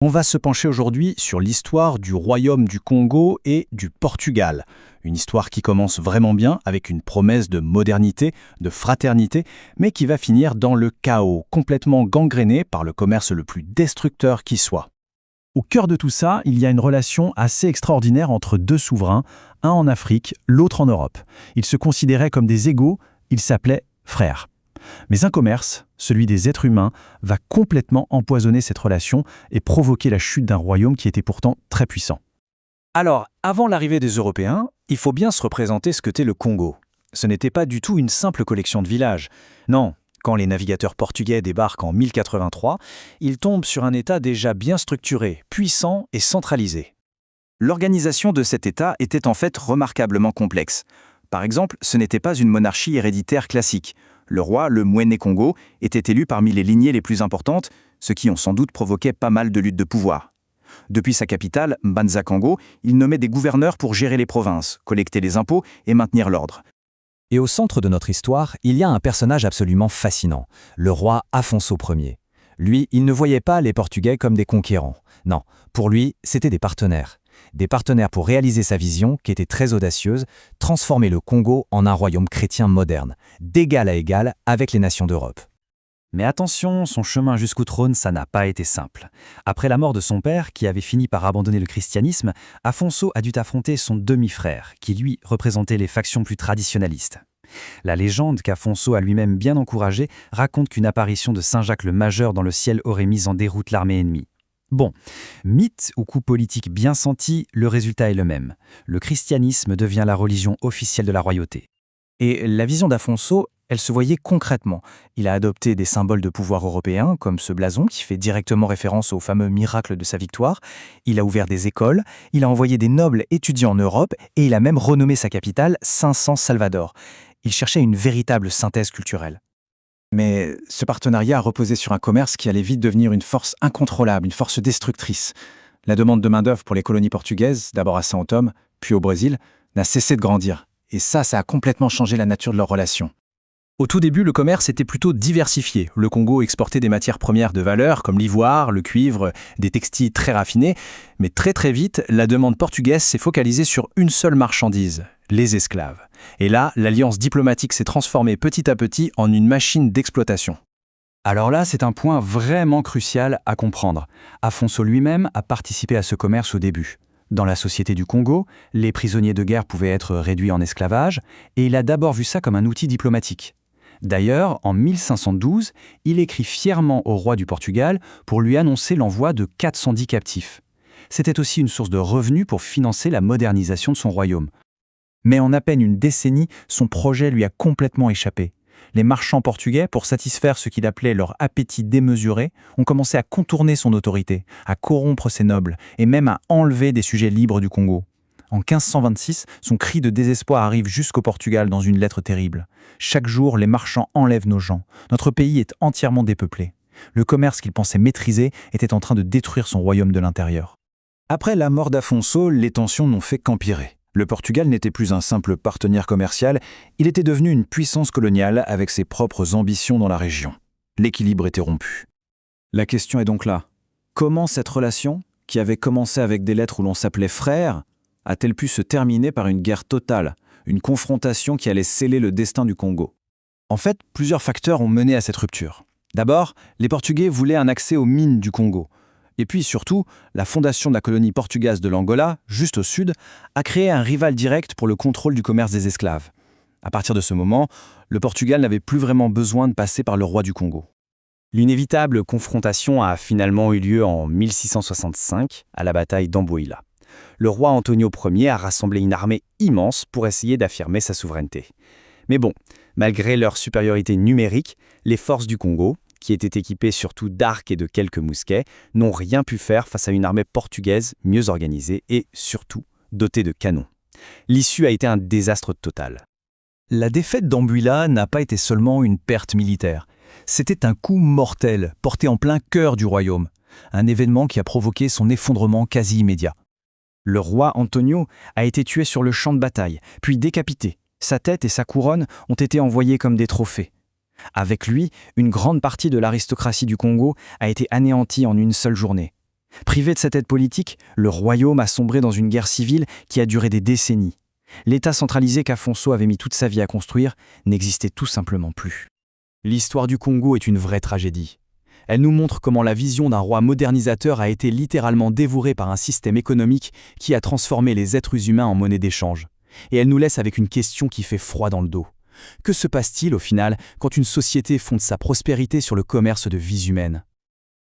On va se pencher aujourd'hui sur l'histoire du royaume du Congo et du Portugal. Une histoire qui commence vraiment bien avec une promesse de modernité, de fraternité, mais qui va finir dans le chaos, complètement gangréné par le commerce le plus destructeur qui soit. Au cœur de tout ça, il y a une relation assez extraordinaire entre deux souverains, un en Afrique, l'autre en Europe. Ils se considéraient comme des égaux, ils s'appelaient frères. Mais un commerce, celui des êtres humains, va complètement empoisonner cette relation et provoquer la chute d'un royaume qui était pourtant très puissant. Alors, avant l'arrivée des Européens, il faut bien se représenter ce qu'était le Congo. Ce n'était pas du tout une simple collection de villages. Non, quand les navigateurs portugais débarquent en 1083, ils tombent sur un État déjà bien structuré, puissant et centralisé. L'organisation de cet État était en fait remarquablement complexe. Par exemple, ce n'était pas une monarchie héréditaire classique. Le roi, le Mwene Congo, était élu parmi les lignées les plus importantes, ce qui ont sans doute provoqué pas mal de luttes de pouvoir. Depuis sa capitale, Mbanza Congo, il nommait des gouverneurs pour gérer les provinces, collecter les impôts et maintenir l'ordre. Et au centre de notre histoire, il y a un personnage absolument fascinant, le roi Afonso Ier. Lui, il ne voyait pas les Portugais comme des conquérants. Non, pour lui, c'était des partenaires. Des partenaires pour réaliser sa vision, qui était très audacieuse, transformer le Congo en un royaume chrétien moderne, d'égal à égal avec les nations d'Europe. Mais attention, son chemin jusqu'au trône, ça n'a pas été simple. Après la mort de son père, qui avait fini par abandonner le christianisme, Afonso a dû affronter son demi-frère, qui lui représentait les factions plus traditionnalistes. La légende qu'Afonso a lui-même bien encouragée raconte qu'une apparition de Saint Jacques le Majeur dans le ciel aurait mis en déroute l'armée ennemie. Bon, mythe ou coup politique bien senti, le résultat est le même. Le christianisme devient la religion officielle de la royauté. Et la vision d'Afonso, elle se voyait concrètement. Il a adopté des symboles de pouvoir européens, comme ce blason qui fait directement référence au fameux miracle de sa victoire. Il a ouvert des écoles, il a envoyé des nobles étudier en Europe et il a même renommé sa capitale Saint-Salvador. Il cherchait une véritable synthèse culturelle. Mais ce partenariat reposait sur un commerce qui allait vite devenir une force incontrôlable, une force destructrice. La demande de main-d'œuvre pour les colonies portugaises, d'abord à São Tomé, puis au Brésil, n'a cessé de grandir. Et ça a complètement changé la nature de leurs relations. Au tout début, le commerce était plutôt diversifié. Le Congo exportait des matières premières de valeur, comme l'ivoire, le cuivre, des textiles très raffinés. Mais très vite, la demande portugaise s'est focalisée sur une seule marchandise, les esclaves. Et là, l'alliance diplomatique s'est transformée petit à petit en une machine d'exploitation. Alors là, c'est un point vraiment crucial à comprendre. Afonso lui-même a participé à ce commerce au début. Dans la société du Congo, les prisonniers de guerre pouvaient être réduits en esclavage, et il a d'abord vu ça comme un outil diplomatique. D'ailleurs, en 1512, il écrit fièrement au roi du Portugal pour lui annoncer l'envoi de 410 captifs. C'était aussi une source de revenus pour financer la modernisation de son royaume. Mais en à peine une décennie, son projet lui a complètement échappé. Les marchands portugais, pour satisfaire ce qu'il appelait leur appétit démesuré, ont commencé à contourner son autorité, à corrompre ses nobles et même à enlever des sujets libres du Congo. En 1526, son cri de désespoir arrive jusqu'au Portugal dans une lettre terrible. Chaque jour, les marchands enlèvent nos gens. Notre pays est entièrement dépeuplé. Le commerce qu'il pensait maîtriser était en train de détruire son royaume de l'intérieur. Après la mort d'Afonso, les tensions n'ont fait qu'empirer. Le Portugal n'était plus un simple partenaire commercial, il était devenu une puissance coloniale avec ses propres ambitions dans la région. L'équilibre était rompu. La question est donc là. Comment cette relation, qui avait commencé avec des lettres où l'on s'appelait frères, a-t-elle pu se terminer par une guerre totale, une confrontation qui allait sceller le destin du Congo? En fait, plusieurs facteurs ont mené à cette rupture. D'abord, les Portugais voulaient un accès aux mines du Congo. Et puis surtout, la fondation de la colonie portugaise de l'Angola, juste au sud, a créé un rival direct pour le contrôle du commerce des esclaves. À partir de ce moment, le Portugal n'avait plus vraiment besoin de passer par le roi du Congo. L'inévitable confrontation a finalement eu lieu en 1665, à la bataille d'Amboila. Le roi Antonio Ier a rassemblé une armée immense pour essayer d'affirmer sa souveraineté. Mais bon, malgré leur supériorité numérique, les forces du Congo, qui étaient équipées surtout d'arcs et de quelques mousquets, n'ont rien pu faire face à une armée portugaise mieux organisée et, surtout, dotée de canons. L'issue a été un désastre total. La défaite d'Amboila n'a pas été seulement une perte militaire. C'était un coup mortel, porté en plein cœur du royaume. Un événement qui a provoqué son effondrement quasi immédiat. Le roi Antonio a été tué sur le champ de bataille, puis décapité. Sa tête et sa couronne ont été envoyées comme des trophées. Avec lui, une grande partie de l'aristocratie du Congo a été anéantie en une seule journée. Privé de cette aide politique, le royaume a sombré dans une guerre civile qui a duré des décennies. L'État centralisé qu'Afonso avait mis toute sa vie à construire n'existait tout simplement plus. L'histoire du Congo est une vraie tragédie. Elle nous montre comment la vision d'un roi modernisateur a été littéralement dévorée par un système économique qui a transformé les êtres humains en monnaie d'échange. Et elle nous laisse avec une question qui fait froid dans le dos. Que se passe-t-il au final quand une société fonde sa prospérité sur le commerce de vies humaines ?